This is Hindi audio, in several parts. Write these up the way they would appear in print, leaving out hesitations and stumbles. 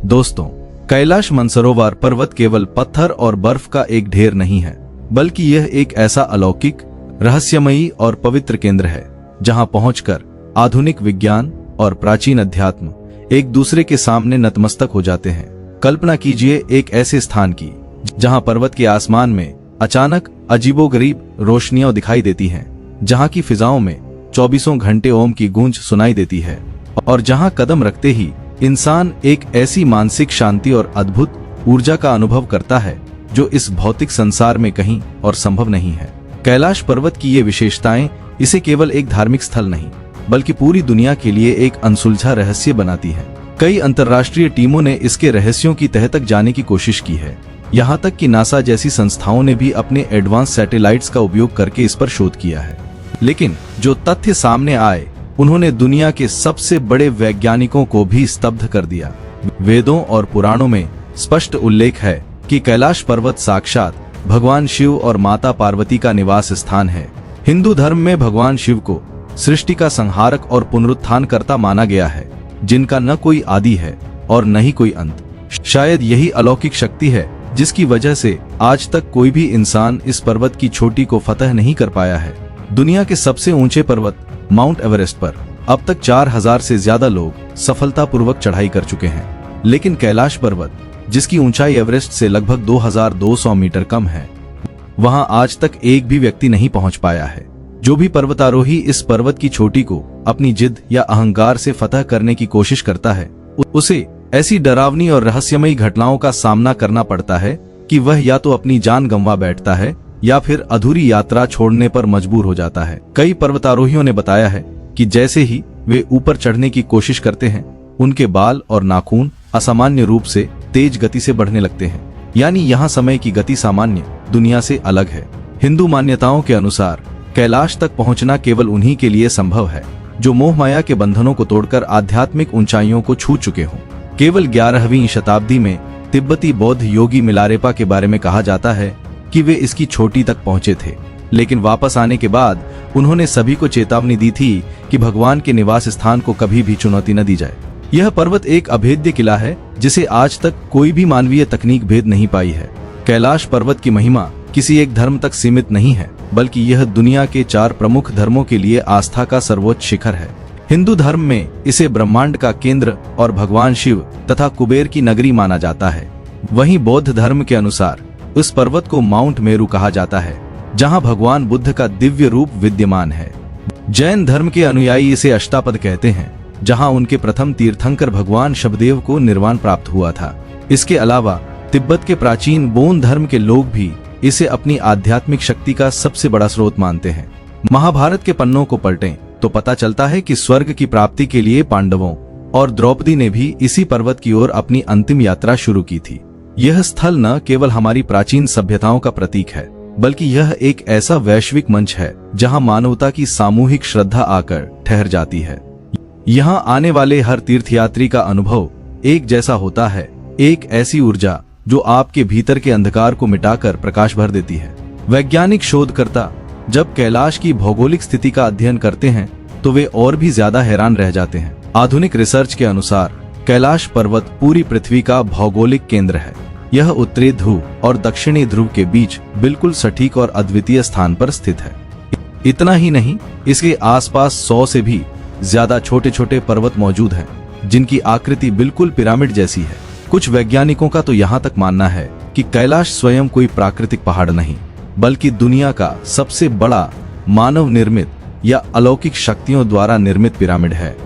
दोस्तों, कैलाश मानसरोवर पर्वत केवल पत्थर और बर्फ का एक ढेर नहीं है, बल्कि यह एक ऐसा अलौकिक, रहस्यमयी और पवित्र केंद्र है जहां पहुंचकर आधुनिक विज्ञान और प्राचीन अध्यात्म एक दूसरे के सामने नतमस्तक हो जाते हैं। कल्पना कीजिए एक ऐसे स्थान की जहां पर्वत के आसमान में अचानक अजीबोगरीब रोशनियां दिखाई देती हैं, जहां की फिजाओं में 24 घंटे ओम की गूंज सुनाई देती है और जहां कदम रखते ही इंसान एक ऐसी मानसिक शांति और अद्भुत ऊर्जा का अनुभव करता है जो इस भौतिक संसार में कहीं और संभव नहीं है। कैलाश पर्वत की ये विशेषताएं इसे केवल एक धार्मिक स्थल नहीं, बल्कि पूरी दुनिया के लिए एक अनसुलझा रहस्य बनाती है। कई अंतर्राष्ट्रीय टीमों ने इसके रहस्यों की तह तक जाने की कोशिश की है। यहाँ तक कि नासा जैसी संस्थाओं ने भी अपने एडवांस सैटेलाइट्स का उपयोग करके इस पर शोध किया है। लेकिन जो तथ्य सामने आए उन्होंने दुनिया के सबसे बड़े वैज्ञानिकों को भी स्तब्ध कर दिया। वेदों और पुराणों में स्पष्ट उल्लेख है कि कैलाश पर्वत साक्षात भगवान शिव और माता पार्वती का निवास स्थान है। हिंदू धर्म में भगवान शिव को सृष्टि का संहारक और पुनरुत्थानकर्ता माना गया है, जिनका न कोई आदि है और न ही कोई अंत। शायद यही अलौकिक शक्ति है जिसकी वजह से आज तक कोई भी इंसान इस पर्वत की चोटी को फतह नहीं कर पाया है। दुनिया के सबसे ऊंचे पर्वत माउंट एवरेस्ट पर अब तक 4000 से ज्यादा लोग सफलतापूर्वक चढ़ाई कर चुके हैं, लेकिन कैलाश पर्वत, जिसकी ऊंचाई एवरेस्ट से लगभग 2200 मीटर कम है, वहां आज तक एक भी व्यक्ति नहीं पहुंच पाया है। जो भी पर्वतारोही इस पर्वत की चोटी को अपनी जिद या अहंकार से फतह करने की कोशिश करता है, उसे ऐसी डरावनी और रहस्यमयी घटनाओं का सामना करना पड़ता है कि वह या तो अपनी जान गंवा बैठता है या फिर अधूरी यात्रा छोड़ने पर मजबूर हो जाता है। कई पर्वतारोहियों ने बताया है कि जैसे ही वे ऊपर चढ़ने की कोशिश करते हैं, उनके बाल और नाखून असामान्य रूप से तेज गति से बढ़ने लगते हैं। यानी यहाँ समय की गति सामान्य दुनिया से अलग है। हिंदू मान्यताओं के अनुसार कैलाश तक पहुँचना केवल उन्हीं के लिए संभव है जो मोह माया के बंधनों को तोड़कर आध्यात्मिक ऊंचाइयों को छू चुके हों। केवल 11वीं शताब्दी में तिब्बती बौद्ध योगी मिलारेपा के बारे में कहा जाता है कि वे इसकी चोटी तक पहुंचे थे, लेकिन वापस आने के बाद उन्होंने सभी को चेतावनी दी थी कि भगवान के निवास स्थान को कभी भी चुनौती न दी जाए। यह पर्वत एक अभेद्य किला है जिसे आज तक कोई भी मानवीय तकनीक भेद नहीं पाई है। कैलाश पर्वत की महिमा किसी एक धर्म तक सीमित नहीं है, बल्कि यह दुनिया के 4 प्रमुख धर्मों के लिए आस्था का सर्वोच्च शिखर है। हिंदू धर्म में इसे ब्रह्मांड का केंद्र और भगवान शिव तथा कुबेर की नगरी माना जाता है। वहीं बौद्ध धर्म के अनुसार उस पर्वत को माउंट मेरू कहा जाता है, जहां भगवान बुद्ध का दिव्य रूप विद्यमान है। जैन धर्म के अनुयायी इसे अष्टापद कहते हैं, जहां उनके प्रथम तीर्थंकर भगवान शबदेव को निर्वाण प्राप्त हुआ था। इसके अलावा तिब्बत के प्राचीन बोन धर्म के लोग भी इसे अपनी आध्यात्मिक शक्ति का सबसे बड़ा स्रोत मानते हैं। महाभारत के पन्नों को पलटें तो पता चलता है कि स्वर्ग की प्राप्ति के लिए पांडवों और द्रौपदी ने भी इसी पर्वत की ओर अपनी अंतिम यात्रा शुरू की थी। यह स्थल न केवल हमारी प्राचीन सभ्यताओं का प्रतीक है, बल्कि यह एक ऐसा वैश्विक मंच है जहां मानवता की सामूहिक श्रद्धा आकर ठहर जाती है। यहां आने वाले हर तीर्थयात्री का अनुभव एक जैसा होता है, एक ऐसी ऊर्जा जो आपके भीतर के अंधकार को मिटाकर प्रकाश भर देती है। वैज्ञानिक शोधकर्ता जब कैलाश की भौगोलिक स्थिति का अध्ययन करते हैं तो वे और भी ज्यादा हैरान रह जाते हैं। आधुनिक रिसर्च के अनुसार कैलाश पर्वत पूरी पृथ्वी का भौगोलिक केंद्र है। यह उत्तरी ध्रुव और दक्षिणी ध्रुव के बीच बिल्कुल सटीक और अद्वितीय स्थान पर स्थित है। इतना ही नहीं, इसके आसपास 100 से भी ज्यादा छोटे छोटे पर्वत मौजूद हैं, जिनकी आकृति बिल्कुल पिरामिड जैसी है। कुछ वैज्ञानिकों का तो यहाँ तक मानना है कि कैलाश स्वयं कोई प्राकृतिक पहाड़ नहीं, बल्कि दुनिया का सबसे बड़ा मानव निर्मित या अलौकिक शक्तियों द्वारा निर्मित पिरामिड है,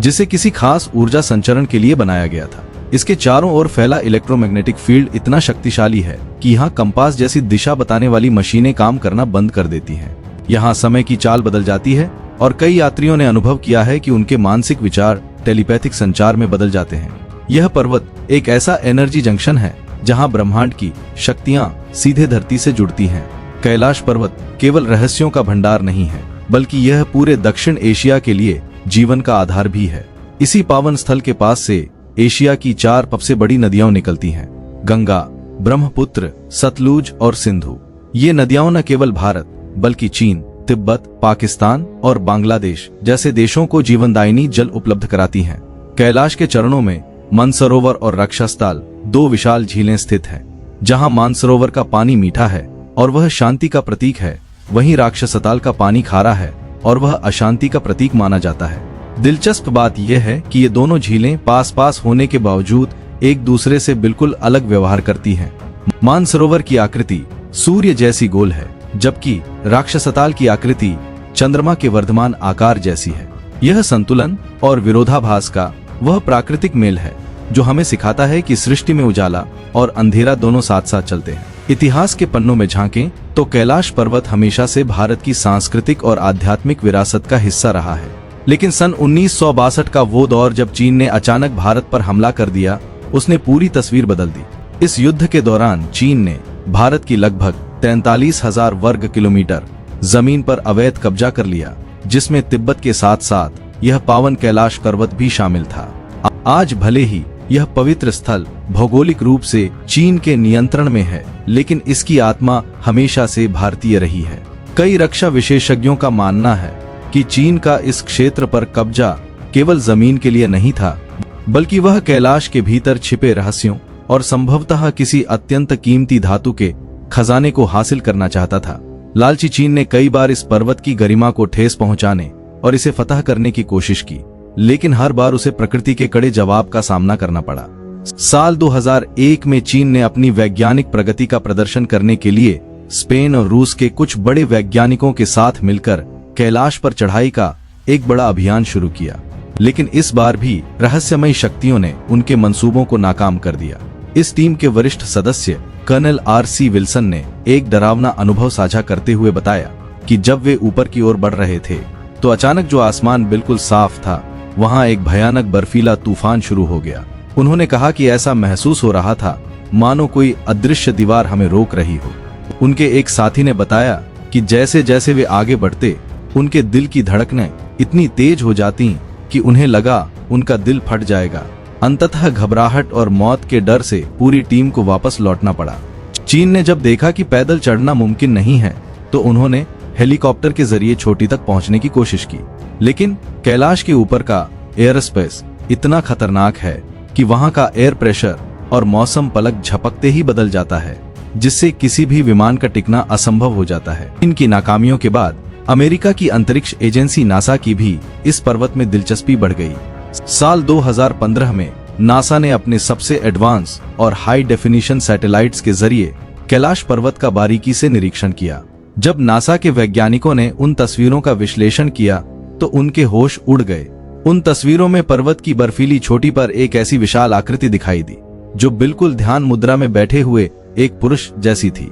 जिसे किसी खास ऊर्जा संचरण के लिए बनाया गया था। इसके चारों ओर फैला इलेक्ट्रोमैग्नेटिक फील्ड इतना शक्तिशाली है कि यहाँ कंपास जैसी दिशा बताने वाली मशीनें काम करना बंद कर देती हैं। यहाँ समय की चाल बदल जाती है और कई यात्रियों ने अनुभव किया है कि उनके मानसिक विचार टेलीपैथिक संचार में बदल जाते हैं। यह पर्वत एक ऐसा एनर्जी जंक्शन है जहाँ ब्रह्मांड की शक्तियाँ सीधे धरती से जुड़ती हैं। कैलाश पर्वत केवल रहस्यों का भंडार नहीं है, बल्कि यह पूरे दक्षिण एशिया के लिए जीवन का आधार भी है। इसी पावन स्थल के पास से एशिया की 4 सबसे बड़ी नदियां निकलती हैं, गंगा, ब्रह्मपुत्र, सतलुज और सिंधु। ये नदियां न केवल भारत बल्कि चीन, तिब्बत, पाकिस्तान और बांग्लादेश जैसे देशों को जीवनदायिनी जल उपलब्ध कराती हैं। कैलाश के चरणों में मानसरोवर और राक्षसताल 2 विशाल झीलें स्थित हैं। जहां मानसरोवर का पानी मीठा है और वह शांति का प्रतीक है, वहीं राक्षसताल का पानी खारा है और वह अशांति का प्रतीक माना जाता है। दिलचस्प बात यह है कि ये दोनों झीलें पास पास होने के बावजूद एक दूसरे से बिल्कुल अलग व्यवहार करती हैं। मानसरोवर की आकृति सूर्य जैसी गोल है, जबकि राक्षसताल की आकृति चंद्रमा के वर्धमान आकार जैसी है। यह संतुलन और विरोधाभास का वह प्राकृतिक मेल है जो हमें सिखाता है कि सृष्टि में उजाला और अंधेरा दोनों साथ साथ चलते हैं। इतिहास के पन्नों में झांकें तो कैलाश पर्वत हमेशा से भारत की सांस्कृतिक और आध्यात्मिक विरासत का हिस्सा रहा है। लेकिन सन 1962 का वो दौर जब चीन ने अचानक भारत पर हमला कर दिया, उसने पूरी तस्वीर बदल दी। इस युद्ध के दौरान चीन ने भारत की लगभग 43,000 वर्ग किलोमीटर जमीन पर अवैध कब्जा कर लिया, जिसमें तिब्बत के साथ साथ यह पावन कैलाश पर्वत भी शामिल था। आज भले ही यह पवित्र स्थल भौगोलिक रूप से चीन के नियंत्रण में है, लेकिन इसकी आत्मा हमेशा से भारतीय रही है। कई रक्षा विशेषज्ञों का मानना है कि चीन का इस क्षेत्र पर कब्जा केवल जमीन के लिए नहीं था, बल्कि वह कैलाश के भीतर छिपे रहस्यों और संभवतः किसी अत्यंत कीमती धातु के खजाने को हासिल करना चाहता था। लालची चीन ने कई बार इस पर्वत की गरिमा को ठेस पहुंचाने और इसे फतह करने की कोशिश की, लेकिन हर बार उसे प्रकृति के कड़े जवाब का सामना करना पड़ा। साल 2001 में चीन ने अपनी वैज्ञानिक प्रगति का प्रदर्शन करने के लिए स्पेन और रूस के कुछ बड़े वैज्ञानिकों के साथ मिलकर कैलाश पर चढ़ाई का एक बड़ा अभियान शुरू किया, लेकिन इस बार भी रहस्यमयी शक्तियों ने उनके मंसूबों को नाकाम कर दिया। इस टीम के वरिष्ठ सदस्य कर्नल RC विल्सन ने एक डरावना अनुभव साझा करते हुए बताया कि जब वे ऊपर की ओर बढ़ रहे थे तो अचानक जो आसमान बिल्कुल साफ था, वहां एक भयानक बर्फीला तूफान शुरू हो गया। उन्होंने कहा कि ऐसा महसूस हो रहा था मानो कोई अदृश्य दीवार हमें रोक रही हो। उनके एक साथी ने बताया कि जैसे जैसे वे आगे बढ़ते, उनके दिल की धड़कनें इतनी तेज हो जाती कि उन्हें लगा उनका दिल फट जाएगा। अंततः घबराहट और मौत के डर से पूरी टीम को वापस लौटना पड़ा। चीन ने जब देखा कि पैदल चढ़ना मुमकिन नहीं है, तो उन्होंने हेलीकॉप्टर के जरिए चोटी तक पहुंचने की कोशिश की, लेकिन कैलाश के ऊपर का एयर स्पेस इतना खतरनाक है कि वहां का एयर प्रेशर और मौसम पलक झपकते ही बदल जाता है, जिससे किसी भी विमान का टिकना असंभव हो जाता है। इनकी नाकामियों के बाद अमेरिका की अंतरिक्ष एजेंसी नासा की भी इस पर्वत में दिलचस्पी बढ़ गई। साल 2015 में नासा ने अपने सबसे एडवांस और हाई डेफिनेशन सैटेलाइट्स के जरिए कैलाश पर्वत का बारीकी से निरीक्षण किया। जब नासा के वैज्ञानिकों ने उन तस्वीरों का विश्लेषण किया तो उनके होश उड़ गए। उन तस्वीरों में पर्वत की बर्फीली चोटी पर एक ऐसी विशाल आकृति दिखाई दी जो बिल्कुल ध्यान मुद्रा में बैठे हुए एक पुरुष जैसी थी।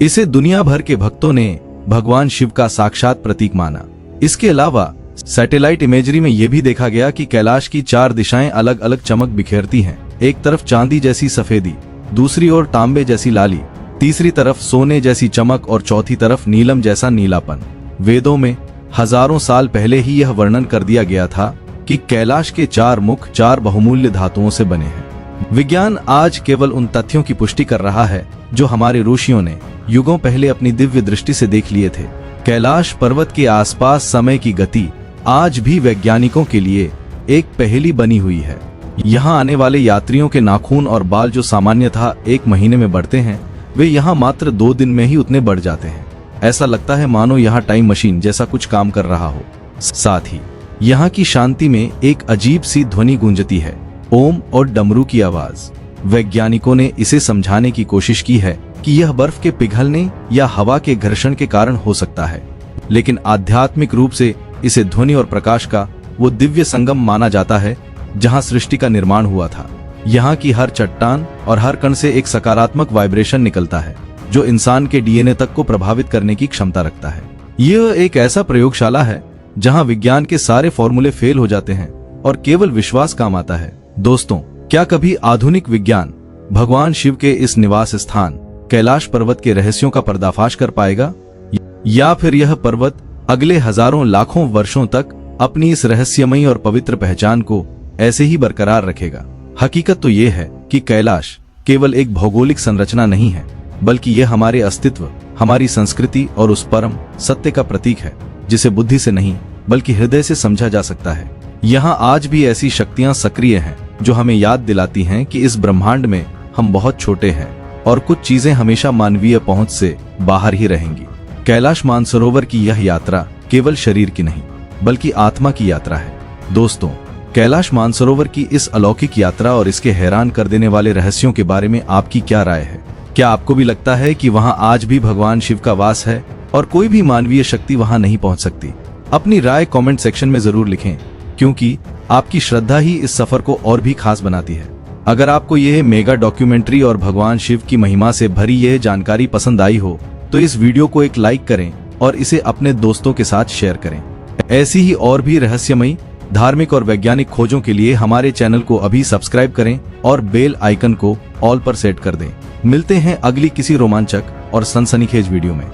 इसे दुनिया भर के भक्तों ने भगवान शिव का साक्षात प्रतीक माना। इसके अलावा सैटेलाइट इमेजरी में यह भी देखा गया कि कैलाश की 4 दिशाएं अलग अलग चमक बिखेरती हैं। एक तरफ चांदी जैसी सफेदी, दूसरी ओर तांबे जैसी लाली, तीसरी तरफ सोने जैसी चमक और चौथी तरफ नीलम जैसा नीलापन। वेदों में हजारों साल पहले ही यह वर्णन कर दिया गया था कि कैलाश के 4 मुख 4 बहुमूल्य धातुओं से बने हैं। विज्ञान आज केवल उन तथ्यों की पुष्टि कर रहा है जो हमारे ऋषियों ने युगों पहले अपनी दिव्य दृष्टि से देख लिए थे। कैलाश पर्वत के आसपास समय की गति आज भी वैज्ञानिकों के लिए एक पहेली बनी हुई है। यहाँ आने वाले यात्रियों के नाखून और बाल जो सामान्यतः 1 महीने में बढ़ते हैं, वे यहाँ मात्र 2 दिन में ही उतने बढ़ जाते हैं। ऐसा लगता है मानो यहाँ टाइम मशीन जैसा कुछ काम कर रहा हो। साथ ही यहाँ की शांति में एक अजीब सी ध्वनि गूंजती है, ओम और डमरू की आवाज। वैज्ञानिकों ने इसे समझाने की कोशिश की है कि यह बर्फ के पिघलने या हवा के घर्षण के कारण हो सकता है, लेकिन आध्यात्मिक रूप से इसे ध्वनि और प्रकाश का वो दिव्य संगम माना जाता है जहां सृष्टि का निर्माण हुआ था। यहाँ की हर चट्टान और हर कण से एक सकारात्मक वाइब्रेशन निकलता है जो इंसान के DNA तक को प्रभावित करने की क्षमता रखता है। यह एक ऐसा प्रयोगशाला है जहां विज्ञान के सारे फॉर्मूले फेल हो जाते हैं और केवल विश्वास काम आता है। दोस्तों, क्या कभी आधुनिक विज्ञान भगवान शिव के इस निवास स्थान कैलाश पर्वत के रहस्यों का पर्दाफाश कर पाएगा, या फिर यह पर्वत अगले हजारों लाखों वर्षों तक अपनी इस रहस्यमयी और पवित्र पहचान को ऐसे ही बरकरार रखेगा? हकीकत तो यह है कि कैलाश केवल एक भौगोलिक संरचना नहीं है, बल्कि यह हमारे अस्तित्व, हमारी संस्कृति और उस परम सत्य का प्रतीक है जिसे बुद्धि से नहीं बल्कि हृदय से समझा जा सकता है। यहाँ आज भी ऐसी शक्तियां सक्रिय हैं जो हमें याद दिलाती हैं कि इस ब्रह्मांड में हम बहुत छोटे हैं और कुछ चीजें हमेशा मानवीय पहुंच से बाहर ही रहेंगी। कैलाश मानसरोवर की यह यात्रा केवल शरीर की नहीं बल्कि आत्मा की यात्रा है। दोस्तों, कैलाश मानसरोवर की इस अलौकिक यात्रा और इसके हैरान कर देने वाले रहस्यों के बारे में आपकी क्या राय है? क्या आपको भी लगता है कि वहां आज भी भगवान शिव का वास है और कोई भी मानवीय शक्ति वहां नहीं पहुंच सकती? अपनी राय कमेंट सेक्शन में जरूर लिखें, क्योंकि आपकी श्रद्धा ही इस सफर को और भी खास बनाती है। अगर आपको यह मेगा डॉक्यूमेंट्री और भगवान शिव की महिमा से भरी यह जानकारी पसंद आई हो तो इस वीडियो को एक लाइक करें और इसे अपने दोस्तों के साथ शेयर करें। ऐसी ही और भी रहस्यमयी, धार्मिक और वैज्ञानिक खोजों के लिए हमारे चैनल को अभी सब्सक्राइब करें और बेल आइकन को ऑल पर सेट कर दें। मिलते हैं अगली किसी रोमांचक और सनसनीखेज वीडियो में।